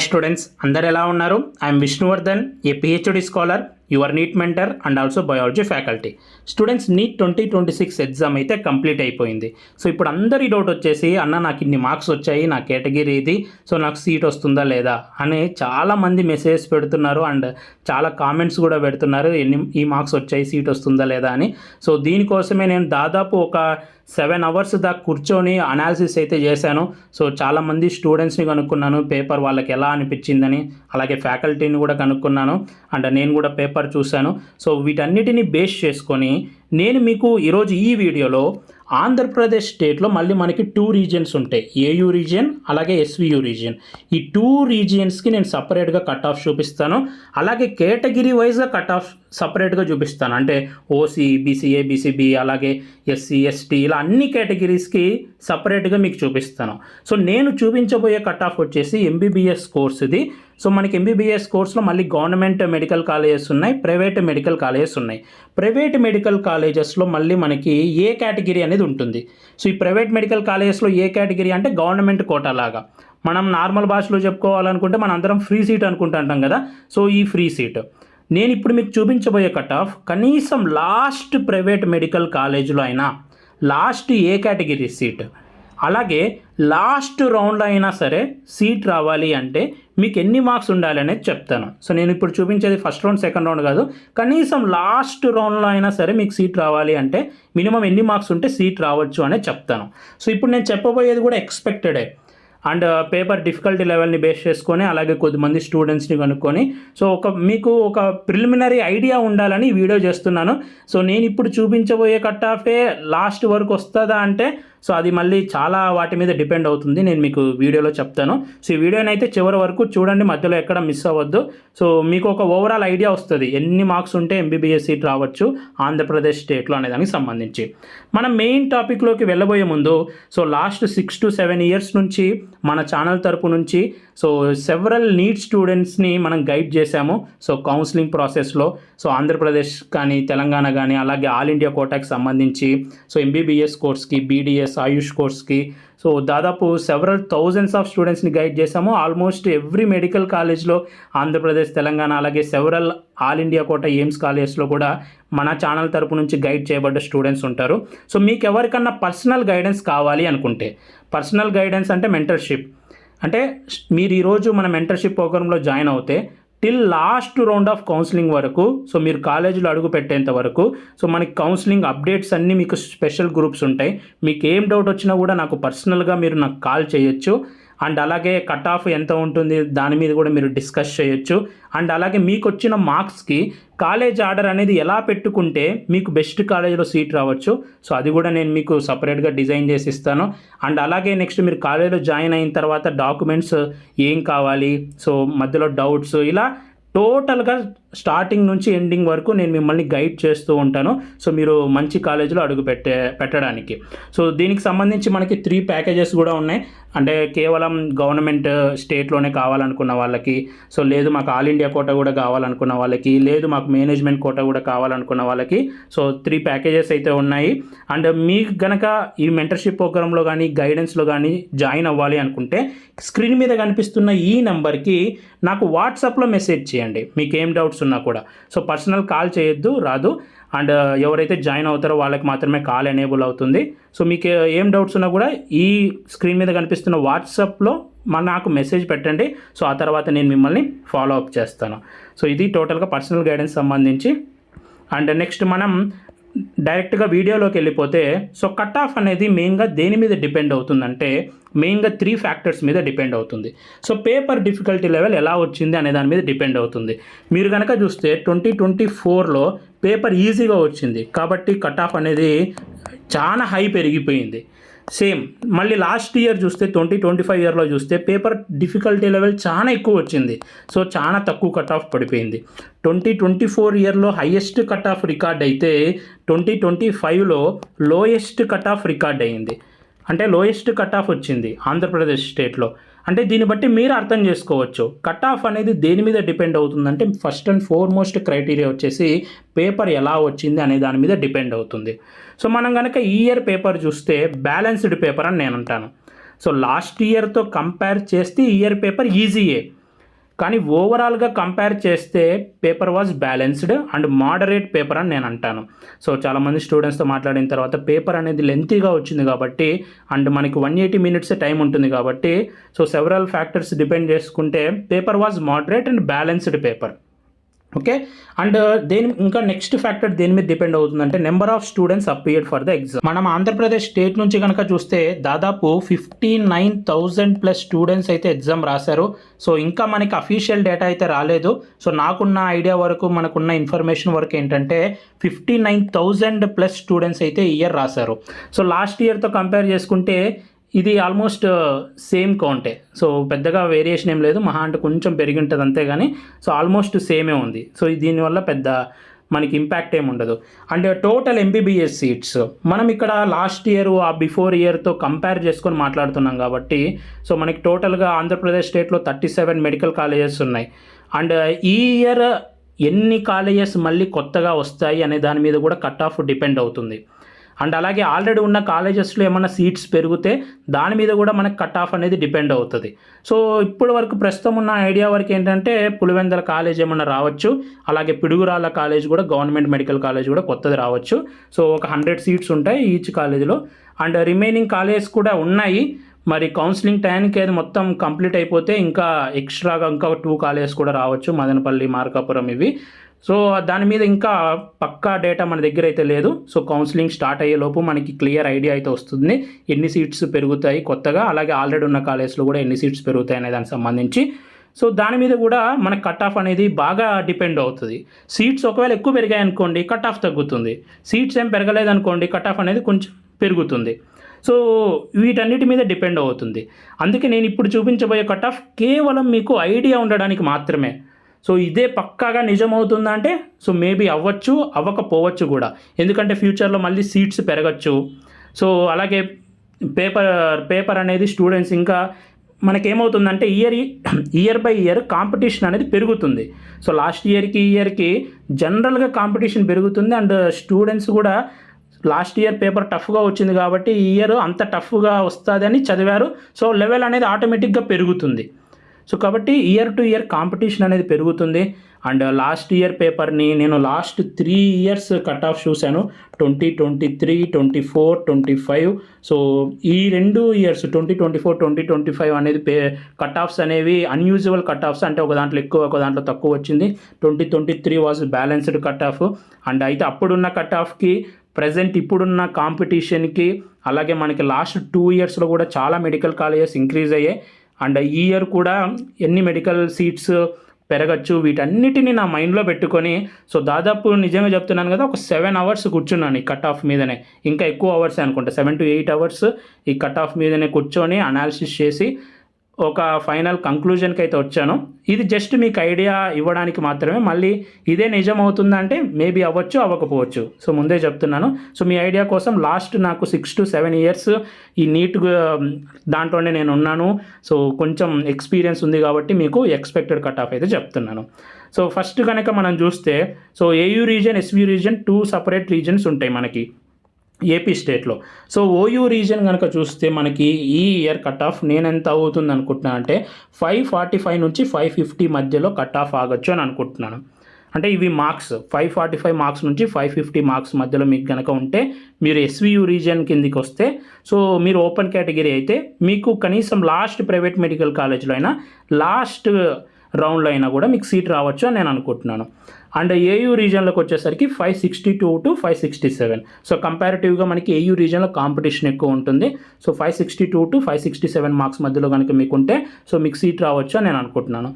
Students అందరు ఎలా ఉన్నారు? I'm Vishnuvardhan, a PhD scholar, your NEET mentor and also biology faculty. Students, NEET 2026 exam అయితే complete అయిపోయింది. So ఇప్పుడు అందరి డౌట్ వచ్చేసి, అన్న నాకు ఇన్ని మార్క్స్ వచ్చాయి, నా కేటగిరీ ఇది, సో నాకు సీట్ వస్తుందా లేదా అని చాలామంది మెసేజ్ పెడుతున్నారు అండ్ చాలా కామెంట్స్ కూడా పెడుతున్నారు, ఈ మార్క్స్ వచ్చాయి, సీట్ వస్తుందా లేదా అని. సో దీనికోసమే నేను దాదాపు ఒక 7 hours దాకా కూర్చొని అనాలిసిస్ అయితే చేశాను. సో చాలామంది స్టూడెంట్స్ని కనుక్కున్నాను, పేపర్ వాళ్ళకి ఎలా అనిపించిందని, అలాగే ఫ్యాకల్టీని కూడా కనుక్కున్నాను అండ్ నేను కూడా పేపర్ చూశాను. సో వీటన్నిటిని బేస్ చేసుకొని నేను మీకు ఈరోజు ఈ వీడియోలో ఆంధ్రప్రదేశ్ స్టేట్లో మళ్ళీ మనకి 2 రీజియన్స్ ఉంటాయి, ఏయూ రీజియన్ అలాగే ఎస్వియు రీజియన్. ఈ 2 రీజియన్స్కి నేను సపరేట్గా కట్ ఆఫ్ చూపిస్తాను, అలాగే కేటగిరీ వైజ్గా కట్ ఆఫ్ సపరేట్గా చూపిస్తాను. అంటే ఓసీ, బీసీఏ, బీసీబీ, అలాగే ఎస్సీ, ఎస్టీ, ఇలా అన్ని కేటగిరీస్కి సపరేట్గా మీకు చూపిస్తాను. సో నేను చూపించబోయే కట్ ఆఫ్ వచ్చేసి ఎంబీబీఎస్ కోర్స్ ఇది. సో మనకి ఎంబీబీఎస్ కోర్స్లో మళ్ళీ గవర్నమెంట్ మెడికల్ కాలేజెస్ ఉన్నాయి, ప్రైవేట్ మెడికల్ కాలేజెస్ ఉన్నాయి. ప్రైవేట్ మెడికల్ కాలేజెస్లో మళ్ళీ మనకి ఏ కేటగిరీ అనేది ఉంటుంది. సో ఈ ప్రైవేట్ మెడికల్ కాలేజెస్లో ఏ కేటగిరీ అంటే గవర్నమెంట్ కోటా లాగా. మనం నార్మల్ భాషలో చెప్పుకోవాలనుకుంటే మనం అందరం ఫ్రీ సీట్ అనుకుంటుంటాం కదా. సో ఈ ఫ్రీ సీట్ నేను ఇప్పుడు మీకు చూపించబోయే కట్ ఆఫ్ కనీసం లాస్ట్ ప్రైవేట్ మెడికల్ కాలేజీలో అయినా లాస్ట్ ఏ కేటగిరీ సీట్, అలాగే లాస్ట్ రౌండ్లో అయినా సరే సీట్ రావాలి అంటే మీకు ఎన్ని మార్క్స్ ఉండాలి అనేది చెప్తాను. సో నేను ఇప్పుడు చూపించేది ఫస్ట్ రౌండ్, సెకండ్ రౌండ్ కాదు, కనీసం లాస్ట్ రౌండ్లో అయినా సరే మీకు సీట్ రావాలి అంటే మినిమం ఎన్ని మార్క్స్ ఉంటే సీట్ రావచ్చు అనేది చెప్తాను. సో ఇప్పుడు నేను చెప్పబోయేది కూడా ఎక్స్పెక్టెడే అండ్ పేపర్ డిఫికల్టీ లెవెల్ని బేస్ చేసుకొని, అలాగే కొద్దిమంది స్టూడెంట్స్ని కనుక్కొని, సో మీకు ఒక ప్రిలిమినరీ ఐడియా ఉండాలని ఈ వీడియో చేస్తున్నాను. సో నేను ఇప్పుడు చూపించబోయే కట్ ఆఫే లాస్ట్ వరకు వస్తుందా అంటే, సో అది మళ్ళీ చాలా వాటి మీద డిపెండ్ అవుతుంది, నేను మీకు వీడియోలో చెప్తాను. సో ఈ వీడియోని అయితే చివరి వరకు చూడండి, మధ్యలో ఎక్కడ మిస్ అవ్వద్దు. సో మీకు ఒక ఓవరాల్ ఐడియా వస్తుంది ఎన్ని మార్క్స్ ఉంటే ఎంబీబీఎస్ సీట్ రావచ్చు ఆంధ్రప్రదేశ్ స్టేట్లో అనే దానికి సంబంధించి. మనం మెయిన్ టాపిక్లోకి వెళ్ళబోయే ముందు, సో లాస్ట్ 6 to 7 years నుంచి మన ఛానల్ తరపు నుంచి సో సెవరల్ నీట్ స్టూడెంట్స్ని మనం గైడ్ చేశాము. సో కౌన్సిలింగ్ ప్రాసెస్లో సో ఆంధ్రప్రదేశ్ కానీ తెలంగాణ కానీ, అలాగే ఆల్ ఇండియా కోటాకి సంబంధించి సో ఎంబీబీఎస్ కోర్స్కి, బీడీఎస్, ఆయుష్ కోర్స్కి సో దాదాపు సెవరల్ థౌజండ్స్ ఆఫ్ స్టూడెంట్స్ని గైడ్ చేశాము. ఆల్మోస్ట్ ఎవ్రీ మెడికల్ కాలేజ్లో ఆంధ్రప్రదేశ్, తెలంగాణ, అలాగే several all India quota AIIMS కాలేజ్లో కూడా మన ఛానల్ తరపు నుంచి గైడ్ చేయబడ్డ స్టూడెంట్స్ ఉంటారు. సో మీకు ఎవరికన్నా పర్సనల్ గైడెన్స్ కావాలి అనుకుంటే, పర్సనల్ గైడెన్స్ అంటే మెంటర్షిప్, అంటే మీరు ఈరోజు మన మెంటర్షిప్ ప్రోగ్రాంలో జాయిన్ అవుతే till last round of counselling వరకు, సో మీరు కాలేజీలో అడుగు పెట్టేంత వరకు సో మనకి కౌన్సిలింగ్ అప్డేట్స్ అన్నీ మీకు స్పెషల్ గ్రూప్స్ ఉంటాయి. మీకు ఏం డౌట్ వచ్చినా కూడా నాకు పర్సనల్గా మీరు నాకు కాల్ చేయొచ్చు. అండ్ అలాగే కట్ ఆఫ్ ఎంత ఉంటుంది దాని మీద కూడా మీరు డిస్కస్ చేయొచ్చు. అండ్ అలాగే మీకు వచ్చిన మార్క్స్కి కాలేజ్ ఆర్డర్ అనేది ఎలా పెట్టుకుంటే మీకు బెస్ట్ కాలేజీలో సీట్ రావచ్చు, సో అది కూడా నేను మీకు సపరేట్గా డిజైన్ చేసి ఇస్తాను. అండ్ అలాగే నెక్స్ట్ మీరు కాలేజీలో జాయిన్ అయిన తర్వాత డాక్యుమెంట్స్ ఏం కావాలి, సో మధ్యలో డౌట్స్, ఇలా టోటల్గా స్టార్టింగ్ నుంచి ఎండింగ్ వరకు నేను మిమ్మల్ని గైడ్ చేస్తూ ఉంటాను. సో మీరు మంచి కాలేజీలో అడుగు పెట్టడానికి. సో దీనికి సంబంధించి మనకి 3 ప్యాకేజెస్ కూడా ఉన్నాయి. అంటే కేవలం గవర్నమెంట్ స్టేట్లోనే కావాలనుకున్న వాళ్ళకి, సో లేదు మాకు ఆల్ ఇండియా కోట కూడా కావాలనుకున్న వాళ్ళకి, లేదు మాకు మేనేజ్మెంట్ కోట కూడా కావాలనుకున్న వాళ్ళకి, సో 3 ప్యాకేజెస్ అయితే ఉన్నాయి. అండ్ మీకు గనక ఈ మెంటర్షిప్ ప్రోగ్రాంలో కానీ గైడెన్స్లో కానీ జాయిన్ అవ్వాలి అనుకుంటే స్క్రీన్ మీద కనిపిస్తున్న ఈ నెంబర్కి నాకు వాట్సాప్లో మెసేజ్ చేయండి మీకు ఏం డౌట్స్ ఉన్నా కూడా. సో పర్సనల్ కాల్ చేయొద్దు, రాదు. అండ్ ఎవరైతే జాయిన్ అవుతారో వాళ్ళకి మాత్రమే కాల్ ఎనేబుల్ అవుతుంది. సో మీకు ఏం డౌట్స్ ఉన్నా కూడా ఈ స్క్రీన్ మీద కనిపిస్తున్న వాట్సాప్లో నాకు మెసేజ్ పెట్టండి. సో ఆ తర్వాత నేను మిమ్మల్ని ఫాలో అప్ చేస్తాను. సో ఇది టోటల్గా పర్సనల్ గైడెన్స్ సంబంధించి. అండ్ నెక్స్ట్ మనం డైరెక్ట్గా వీడియోలోకి వెళ్ళిపోతే, సో కట్ ఆఫ్ అనేది మెయిన్గా దేని మీద డిపెండ్ అవుతుందంటే మెయిన్గా 3 ఫ్యాక్టర్స్ మీద డిపెండ్ అవుతుంది. సో పేపర్ డిఫికల్టీ లెవెల్ ఎలా వచ్చింది అనే దాని మీద డిపెండ్ అవుతుంది. మీరు కనుక చూస్తే 2024లో పేపర్ ఈజీగా వచ్చింది కాబట్టి కట్ ఆఫ్ అనేది చాలా హై పెరిగిపోయింది. సేమ్ మళ్ళీ లాస్ట్ ఇయర్ చూస్తే 2025 ఇయర్లో చూస్తే పేపర్ డిఫికల్టీ లెవెల్ చాలా ఎక్కువ వచ్చింది, సో చాలా తక్కువ కట్ ఆఫ్ పడిపోయింది. 2024 ఇయర్లో హైయెస్ట్ కట్ ఆఫ్ రికార్డ్ అయితే 2025లో లోయెస్ట్ కట్ ఆఫ్ రికార్డ్ అయ్యింది. అంటే లోయెస్ట్ కట్ ఆఫ్ వచ్చింది ఆంధ్రప్రదేశ్ స్టేట్లో. అంటే దీన్ని బట్టి మీరు అర్థం చేసుకోవచ్చు కట్ ఆఫ్ అనేది దేని మీద డిపెండ్ అవుతుందంటే ఫస్ట్ అండ్ ఫార్మోస్ట్ క్రైటీరియా వచ్చేసి పేపర్ ఎలా వచ్చింది అనే దాని మీద డిపెండ్ అవుతుంది. సో మనం కనుక ఈ ఇయర్ పేపర్ చూస్తే బ్యాలెన్స్డ్ పేపర్ అని నేను అంటాను. సో లాస్ట్ ఇయర్తో కంపేర్ చేస్తే ఈ ఇయర్ పేపర్ ఈజీయే, కానీ ఓవరాల్గా కంపేర్ చేస్తే paper was balanced and moderate paper అని నేను అంటాను. సో చాలామంది స్టూడెంట్స్తో మాట్లాడిన తర్వాత పేపర్ అనేది లెంతీగా వచ్చింది కాబట్టి అండ్ మనకి 180 minutes టైం ఉంటుంది కాబట్టి సో సెవరల్ ఫ్యాక్టర్స్ డిపెండ్ చేసుకుంటే paper was moderate and balanced paper. Okay, and ఇంకా నెక్స్ట్ ఫ్యాక్టర్ దేని మీద డిపెండ్ అవుతుందంటే number of students appeared for the exam. మనం ఆంధ్రప్రదేశ్ స్టేట్ నుంచి కనుక చూస్తే దాదాపు 59,000+ స్టూడెంట్స్ అయితే ఎగ్జామ్ రాశారు. సో ఇంకా మనకి అఫీషియల్ డేటా అయితే రాలేదు. సో నాకున్న ఐడియా వరకు, మనకున్న ఇన్ఫర్మేషన్ వరకు ఏంటంటే 59,000+ స్టూడెంట్స్ అయితే ఇయర్ రాశారు. సో లాస్ట్ ఇయర్తో కంపేర్ చేసుకుంటే ఇది ఆల్మోస్ట్ సేమ్ కౌంటే. సో పెద్దగా వేరియేషన్ ఏం లేదు, మహా అంటే కొంచెం పెరిగి ఉంటుంది అంతేగాని సో ఆల్మోస్ట్ సేమే ఉంది. సో దీనివల్ల పెద్ద మనకి ఇంపాక్ట్ ఏమి ఉండదు. అండ్ టోటల్ ఎంబీబీఎస్ సీట్స్ మనం ఇక్కడ లాస్ట్ ఇయర్ ఆ బిఫోర్ ఇయర్తో కంపేర్ చేసుకొని మాట్లాడుతున్నాం కాబట్టి సో మనకి టోటల్గా ఆంధ్రప్రదేశ్ స్టేట్లో 37 మెడికల్ కాలేజెస్ ఉన్నాయి. అండ్ ఈ ఇయర్ ఎన్ని కాలేజెస్ మళ్ళీ కొత్తగా వస్తాయి అనే దాని మీద కూడా కట్ ఆఫ్ డిపెండ్ అవుతుంది. అండ్ అలాగే ఆల్రెడీ ఉన్న కాలేజెస్లో ఏమైనా సీట్స్ పెరిగితే దాని మీద కూడా మనకు కట్ ఆఫ్ అనేది డిపెండ్ అవుతుంది. సో ఇప్పటి వరకు ప్రస్తుతం ఉన్న ఐడియా వరకు ఏంటంటే పులివెందుల కాలేజ్ ఏమన్నా రావచ్చు, అలాగే పిడుగురాళ్ళ కాలేజ్ కూడా గవర్నమెంట్ మెడికల్ కాలేజ్ కూడా కొత్తది రావచ్చు. సో ఒక 100 సీట్స్ ఉంటాయి ఈచ్ కాలేజీలో. అండ్ రిమైనింగ్ కాలేజెస్ కూడా ఉన్నాయి. మరి కౌన్సిలింగ్ టైంకి అది మొత్తం కంప్లీట్ అయిపోతే ఇంకా ఎక్స్ట్రాగా ఇంకా 2 కాలేజెస్ కూడా రావచ్చు, మదనపల్లి, మార్కాపురం ఇవి. సో దాని మీద ఇంకా పక్కా డేటా మన దగ్గర అయితే లేదు. సో కౌన్సిలింగ్ స్టార్ట్ అయ్యేలోపు మనకి క్లియర్ ఐడియా అయితే వస్తుంది ఎన్ని సీట్స్ పెరుగుతాయి కొత్తగా, అలాగే ఆల్రెడీ ఉన్న కాలేజ్లో కూడా ఎన్ని సీట్స్ పెరుగుతాయి అనే దానికి సంబంధించి. సో దాని మీద కూడా మన కట్ ఆఫ్ అనేది బాగా డిపెండ్ అవుతుంది. సీట్స్ ఒకవేళ ఎక్కువ పెరిగాయి అనుకోండి కట్ ఆఫ్ తగ్గుతుంది, సీట్స్ ఏం పెరగలేదు అనుకోండి కట్ ఆఫ్ అనేది కొంచెం పెరుగుతుంది. సో వీటన్నిటి మీద డిపెండ్ అవుతుంది. అందుకే నేను ఇప్పుడు చూపించబోయే కట్ ఆఫ్ కేవలం మీకు ఐడియా ఉండడానికి మాత్రమే. సో ఇదే పక్కాగా నిజమవుతుందా అంటే సో మేబీ అవ్వచ్చు, అవ్వకపోవచ్చు కూడా, ఎందుకంటే ఫ్యూచర్లో మళ్ళీ సీట్స్ పెరగచ్చు. సో అలాగే పేపర్ అనేది స్టూడెంట్స్ ఇంకా మనకేమవుతుందంటే ఇయర్ బై ఇయర్ కాంపిటీషన్ అనేది పెరుగుతుంది. సో లాస్ట్ ఇయర్కి ఈ ఇయర్కి జనరల్గా కాంపిటీషన్ పెరుగుతుంది. అండ్ స్టూడెంట్స్ కూడా లాస్ట్ ఇయర్ పేపర్ టఫ్గా వచ్చింది కాబట్టి ఈ ఇయర్ అంత టఫ్గా వస్తుంది అని చదివారు. సో లెవెల్ అనేది ఆటోమేటిక్గా పెరుగుతుంది. సో కాబట్టి ఇయర్ టు ఇయర్ కాంపిటీషన్ అనేది పెరుగుతుంది. అండ్ లాస్ట్ ఇయర్ పేపర్ని నేను లాస్ట్ 3 years కట్ ఆఫ్ చూశాను, 2023, 24, 25. సో ఈ 2 years 2024, 2025 అనేది కట్ ఆఫ్స్ అనేవి అన్యూజువల్ కట్ ఆఫ్స్, అంటే ఒక దాంట్లో ఎక్కువ ఒక దాంట్లో తక్కువ వచ్చింది. 2023 was balanced cut off. And అయితే అప్పుడున్న కట్ ఆఫ్కి ప్రజెంట్ ఇప్పుడున్న కాంపిటీషన్కి అలాగే మనకి లాస్ట్ 2 yearsలో కూడా చాలా మెడికల్ కాలేజెస్ ఇంక్రీజ్ అయ్యాయి. అండ్ ఈ ఇయర్ కూడా ఎన్ని మెడికల్ సీట్స్ పెరగచ్చు వీటన్నిటిని నా మైండ్లో పెట్టుకొని సో దాదాపు నిజంగా చెప్తున్నాను కదా ఒక 7 hours కూర్చున్నాను ఈ కట్ ఆఫ్ మీదనే, ఇంకా ఎక్కువ అవర్సే అనుకుంటా, 7 to 8 hours ఈ కట్ ఆఫ్ మీదనే కూర్చొని అనాలిసిస్ చేసి ఒక ఫైనల్ కంక్లూజన్కి అయితే వచ్చాను. ఇది జస్ట్ మీకు ఐడియా ఇవ్వడానికి మాత్రమే. మళ్ళీ ఇదే నిజం అవుతుందంటే మేబీ అవ్వచ్చు, అవ్వకపోవచ్చు. సో ముందే చెప్తున్నాను. సో మీ ఐడియా కోసం లాస్ట్ నాకు 6 to 7 years ఈ నీట్ దాంట్లోనే నేను ఉన్నాను. సో కొంచెం ఎక్స్పీరియన్స్ ఉంది కాబట్టి మీకు ఎక్స్పెక్టెడ్ కట్ ఆఫ్ అయితే చెప్తున్నాను. సో ఫస్ట్ కనుక మనం చూస్తే so AU reason, SV reason 2 separate reasons ఉంటాయి మనకి ఏపీ స్టేట్లో. సో ఓయూ రీజన్ కనుక చూస్తే మనకి ఈ ఇయర్ కట్ ఆఫ్ నేను ఎంత అవుతుంది అనుకుంటున్నాను అంటే 545 నుంచి 550 మధ్యలో కట్ ఆఫ్ ఆగొచ్చు అని అనుకుంటున్నాను. అంటే ఇవి మార్క్స్ 545 మార్క్స్ నుంచి 550 మార్క్స్ మధ్యలో మీకు కనుక ఉంటే మీరు ఎస్వియు రీజన్ కిందికి వస్తే సో మీరు ఓపెన్ కేటగిరీ అయితే మీకు కనీసం లాస్ట్ ప్రైవేట్ మెడికల్ కాలేజ్లో అయినా లాస్ట్ రౌండ్లో అయినా కూడా మీకు సీట్ రావచ్చు అని నేను అనుకుంటున్నాను. అండ్ ఏయూ రీజన్లోకి వచ్చేసరికి 562 to 567. సో కంపారిటివ్గా మనకి ఏయూ రీజన్లో కాంపిటీషన్ ఎక్కువ ఉంటుంది. సో 562 to 567 మార్క్స్ మధ్యలో కనుక మీకు ఉంటే సో మీకు సీట్ రావచ్చు అని నేను అనుకుంటున్నాను.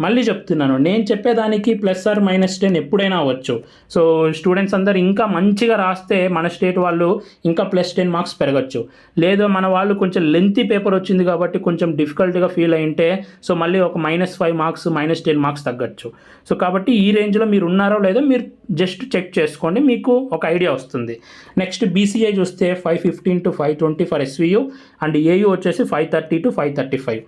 మళ్ళీ చెప్తున్నాను, నేను చెప్పేదానికి +or-10 ఎప్పుడైనా అవ్వచ్చు. సో స్టూడెంట్స్ అందరు ఇంకా మంచిగా రాస్తే మన స్టేట్ వాళ్ళు ఇంకా +10 మార్క్స్ పెరగచ్చు. లేదు మన వాళ్ళు కొంచెం లెంతీ పేపర్ వచ్చింది కాబట్టి కొంచెం డిఫికల్ట్గా ఫీల్ అయింటే సో మళ్ళీ ఒక -5 మార్క్స్ -10 మార్క్స్ తగ్గచ్చు. సో కాబట్టి ఈ రేంజ్లో మీరు ఉన్నారో లేదో మీరు జస్ట్ చెక్ చేసుకోండి, మీకు ఒక ఐడియా వస్తుంది. నెక్స్ట్ బీసీఐ చూస్తే 515 to 520 for SVU. And AU వచ్చేసి 530 to 535.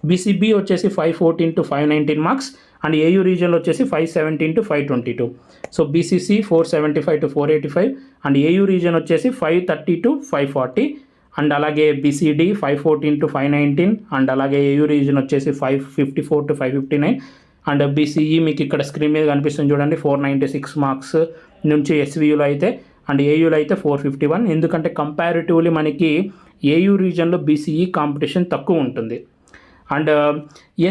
బీసీబీ వచ్చేసి 514 to 519 మార్క్స్. అండ్ ఏయూ రీజన్లో వచ్చేసి 517 to 522. So BCC 475 to 485. And AU region వచ్చేసి 530 to 540. అండ్ అలాగే బీసీడీ 514 to 519, అండ్ అలాగే ఏయూ రీజన్ వచ్చేసి 554 to 559, అండ్ బీసీఈ మీకు ఇక్కడ స్క్రీన్ మీద కనిపిస్తుంది చూడండి 496 మార్క్స్ నుంచి ఎస్వీయూలో అయితే, అండ్ ఏయూలో అయితే 451. ఎందుకంటే కంపారిటివ్లీ మనకి ఏయూ రీజన్లో బీసీఈ కాంపిటీషన్ తక్కువ ఉంటుంది. అండ్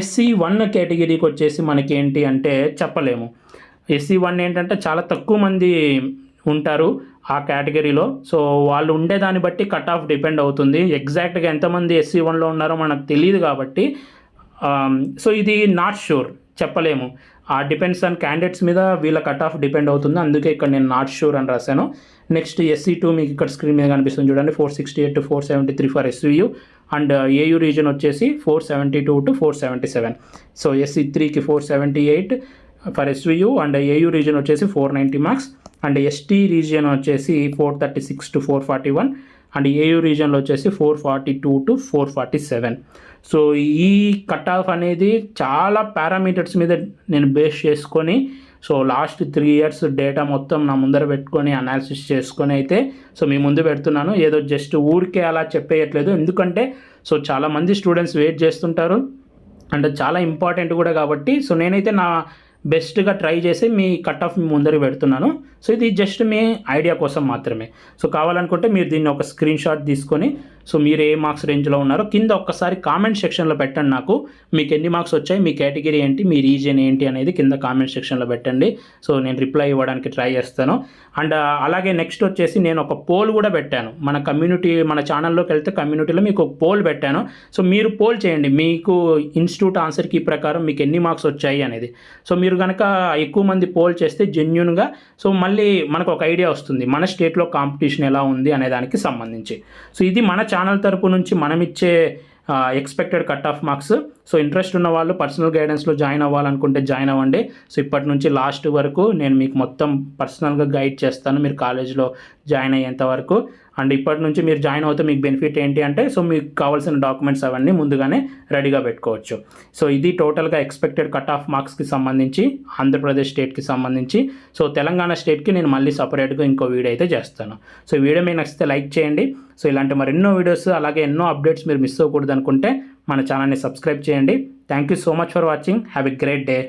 SC1 కేటగిరీకి వచ్చేసి మనకి ఏంటి అంటే చెప్పలేము. SC1 ఏంటంటే చాలా తక్కువ మంది ఉంటారు ఆ కేటగిరీలో. సో వాళ్ళు ఉండేదాన్ని బట్టి కట్ ఆఫ్ డిపెండ్ అవుతుంది. ఎగ్జాక్ట్గా ఎంతమంది SC1లో ఉన్నారో మనకు తెలియదు కాబట్టి సో ఇది నాట్ షూర్, చెప్పలేము. ఆ డిపెండ్స్ ఆన్ క్యాండిడేట్స్ మీద వీళ్ళ కట్ ఆఫ్ డిపెండ్ అవుతుంది. అందుకే ఇక్కడ నేను నాట్ షూర్ అని రాశాను. నెక్స్ట్ SC2 మీకు ఇక్కడ స్క్రీన్ మీద కనిపిస్తుంది చూడండి 468 to 473 for SVU, and AU region వచ్చేసి 472 to 477. సో SC3కి 478 for SVU, and AU region వచ్చేసి 490 మార్క్స్, అండ్ ST రీజియన్ వచ్చేసి 436 to 441, అండ్ ఏయూ రీజన్లో వచ్చేసి 442 to 447. సో ఈ కట్ ఆఫ్ అనేది చాలా పారామీటర్స్ మీద నేను బేస్ చేసుకొని, సో లాస్ట్ 3 years డేటా మొత్తం నా ముందర పెట్టుకొని అనాలిసిస్ చేసుకొని అయితే సో మీ ముందు పెడుతున్నాను. ఏదో జస్ట్ ఊరికే అలా చెప్పేయట్లేదు, ఎందుకంటే సో చాలామంది స్టూడెంట్స్ వెయిట్ చేస్తుంటారు అంటే చాలా ఇంపార్టెంట్ కూడా కాబట్టి. సో నేనైతే నా బెస్ట్గా ట్రై చేసి మీ కట్ ఆఫ్ మీ ముందరికి పెడుతున్నాను. సో ఇది జస్ట్ మీ ఐడియా కోసం మాత్రమే. సో కావాలనుకుంటే మీరు దీన్ని ఒక స్క్రీన్ షాట్ తీసుకొని సో మీరు ఏ మార్క్స్ రేంజ్లో ఉన్నారో కింద ఒక్కసారి కామెంట్ సెక్షన్లో పెట్టండి. నాకు మీకు ఎన్ని మార్క్స్ వచ్చాయి, మీ కేటగిరీ ఏంటి, మీ రీజియన్ ఏంటి అనేది కింద కామెంట్ సెక్షన్లో పెట్టండి. సో నేను రిప్లై ఇవ్వడానికి ట్రై చేస్తాను. అండ్ అలాగే నెక్స్ట్ వచ్చేసి నేను ఒక పోల్ కూడా పెట్టాను మన కమ్యూనిటీ, మన ఛానల్లోకి వెళ్తే కమ్యూనిటీలో మీకు ఒక పోల్ పెట్టాను. సో మీరు పోల్ చేయండి, మీకు ఇన్స్టిట్యూట్ ఆన్సర్ కీ ప్రకారం మీకు ఎన్ని మార్క్స్ వచ్చాయి అనేది. సో మీరు కనుక ఎక్కువ మంది పోల్ చేస్తే జెన్యూన్గా సో మళ్ళీ మనకు ఒక ఐడియా వస్తుంది మన స్టేట్లో కాంపిటీషన్ ఎలా ఉంది అనే దానికి సంబంధించి. సో ఇది మన ఛానల్ తరపు నుంచి మనం ఇచ్చే expected cut off marks. So interest ఉన్న వాళ్ళు పర్సనల్ గైడెన్స్లో జాయిన్ అవ్వాలనుకుంటే జాయిన్ అవ్వండి. సో ఇప్పటి నుంచి లాస్ట్ వరకు నేను మీకు మొత్తం పర్సనల్గా గైడ్ చేస్తాను మీరు కాలేజ్లో జాయిన్ అయ్యేంత వరకు. అండ్ ఇప్పటి నుంచి మీరు జాయిన్ అవుతే మీకు బెనిఫిట్ ఏంటి అంటే సో మీకు కావాల్సిన డాక్యుమెంట్స్ అవన్నీ ముందుగానే రెడీగా పెట్టుకోవచ్చు. సో ఇది టోటల్గా ఎక్స్పెక్టెడ్ కట్ ఆఫ్ మార్క్స్కి సంబంధించి ఆంధ్రప్రదేశ్ స్టేట్కి సంబంధించి. సో తెలంగాణ స్టేట్కి నేను మళ్ళీ సపరేట్గా ఇంకో వీడియో అయితే చేస్తాను. సో ఈ వీడియో మీకు నచ్చితే లైక్ చేయండి. సో ఇలాంటి మరెన్నో వీడియోస్ అలాగే ఎన్నో అప్డేట్స్ మీరు మిస్ అవ్వకూడదు అనుకుంటే మన ఛానల్ని సబ్స్క్రైబ్ చేయండి. Thank you so much for watching. Have a great day.